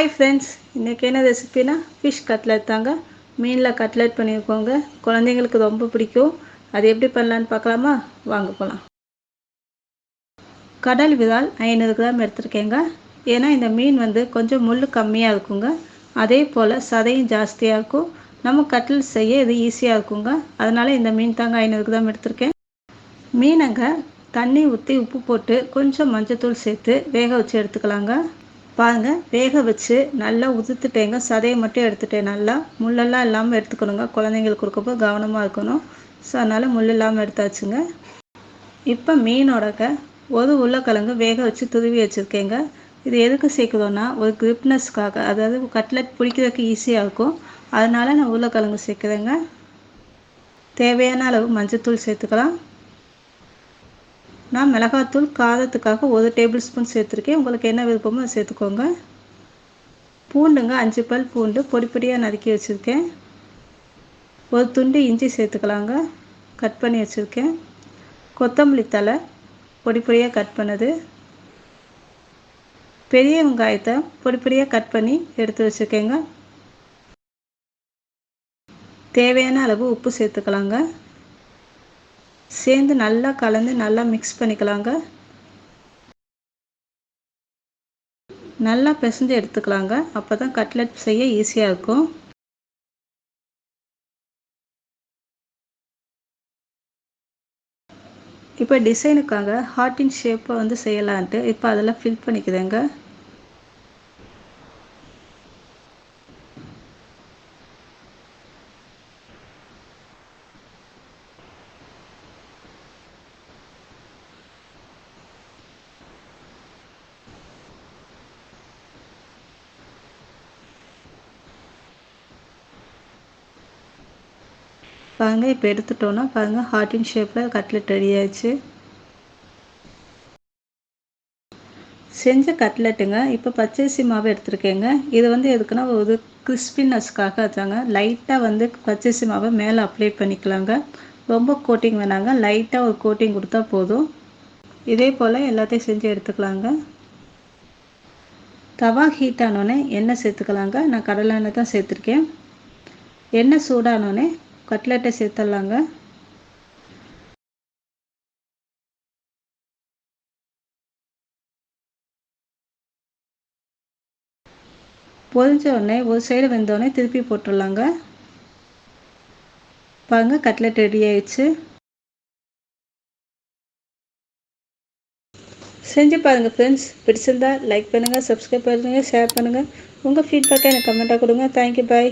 Hi friends, இன்றைக்கி என்ன ரெசிபினா fish cutlet தாங்க. மீனில் கட்லெட் பண்ணியிருக்கோங்க. குழந்தைங்களுக்கு ரொம்ப பிடிக்கும். அது எப்படி பண்ணலான்னு பார்க்கலாமா? வாங்க போகலாம். கடல் விரால் 500 கிராம் எடுத்துருக்கேங்க. ஏன்னா இந்த மீன் கொஞ்சம் முள் கம்மியாக இருக்குங்க. அதே போல் சதையும் ஜாஸ்தியாக இருக்கும். நம்ம கட்லெட் செய்ய இது ஈஸியாக இருக்குங்க. அதனால் இந்த மீன் தாங்க 500 கிராம் எடுத்திருக்கேன். மீனங்க தண்ணி ஊற்றி உப்பு போட்டு கொஞ்சம் மஞ்சத்தூள் சேர்த்து வேக வச்சு எடுத்துக்கலாங்க. பாருங்கள், வேக வச்சு நல்லா உதுத்துட்டேங்க. சதையை மட்டும் எடுத்துட்டேன். நல்லா முள்ளெல்லாம் இல்லாமல் எடுத்துக்கணுங்க. குழந்தைங்களுக்கு கொடுக்கப்போ கவனமாக இருக்கணும். ஸோ அதனால் முள் இல்லாமல் எடுத்தாச்சுங்க. இப்போ மீனோடக்க ஒரு உருளைக்கிழங்கு வேக வச்சு துருவி வச்சுருக்கேங்க. இது எதுக்கு சேர்க்குறோன்னா ஒரு கிரிப்னஸ்க்காக, அதாவது கட்லெட் பிடிக்கிறதுக்கு ஈஸியாக இருக்கும். அதனால் நான் உருளைக்கிழங்கு சேர்க்குறேங்க. தேவையான அளவு மஞ்சத்தூள் சேர்த்துக்கலாம். நான் மிளகாத்தூள் காரத்துக்காக 1 டேபிள் ஸ்பூன் சேர்த்துருக்கேன். உங்களுக்கு என்ன விருப்பமோ அதை சேர்த்துக்கோங்க. பூண்டுங்க 5 பல் பூண்டு பொடி பொடியாக நறுக்கி வச்சுருக்கேன். ஒரு துண்டு இஞ்சி சேர்த்துக்கலாங்க, கட் பண்ணி வச்சுருக்கேன். கொத்தமல்லி தழை பொடி பொடியாக கட் பண்ணது. பெரிய வெங்காயத்தை பொடி பொடியாக கட் பண்ணி எடுத்து வச்சுருக்கேங்க. தேவையான அளவு உப்பு சேர்த்துக்கலாங்க. சேர்ந்து நல்லா கலந்து நல்லா மிக்ஸ் பண்ணிக்கலாங்க. நல்லா பிசைஞ்சு எடுத்துக்கலாங்க. அப்போ தான் கட்லெட் செய்ய ஈஸியாக இருக்கும். இப்போ டிசைனுக்காக ஹார்ட்டின் ஷேப்பை செய்யலான்ட்டு இப்போ அதெல்லாம் ஃபில் பண்ணிக்கிறேங்க. பாருங்கள், இப்போ எடுத்துட்டோன்னா பாருங்கள், ஹார்ட்டின் ஷேப்பில் கட்லெட் ரெடி ஆயிடுச்சு. செஞ்ச கட்லெட்டுங்க. இப்போ பச்சரிசி மாவு எடுத்துருக்கேங்க. இது எதுக்குன்னா ஒரு கிறிஸ்பினஸ்க்காக வச்சாங்க. லைட்டாக பச்சரிசி மாவை மேலே அப்ளை பண்ணிக்கலாங்க. ரொம்ப கோட்டிங் வேணாங்க, லைட்டாக ஒரு கோட்டிங் கொடுத்தா போதும். இதே போல் எல்லாத்தையும் செஞ்சு எடுத்துக்கலாங்க. தவா ஹீட் ஆனோடனே எண்ணெய் சேர்த்துக்கலாங்க. நான் கடலை எண்ணெய் தான் சேர்த்துருக்கேன். எண்ணெய் சூடானோடனே கட்லெட்டை சேர்த்துடலாங்க. பொரிஞ்ச உடனே ஒரு சைடு வெந்தோடனே திருப்பி போட்டுடலாங்க. பாருங்கள், கட்லெட் ரெடி ஆயிடுச்சு. செஞ்சு பாருங்கள் ஃப்ரெண்ட்ஸ். பிடிச்சிருந்தா லைக் பண்ணுங்கள், சப்ஸ்கிரைப் பண்ணுங்கள், ஷேர் பண்ணுங்கள். உங்கள் ஃபீட்பேக்கை எனக்கு கமெண்ட்டாக கொடுங்க. தேங்க்யூ, பாய்.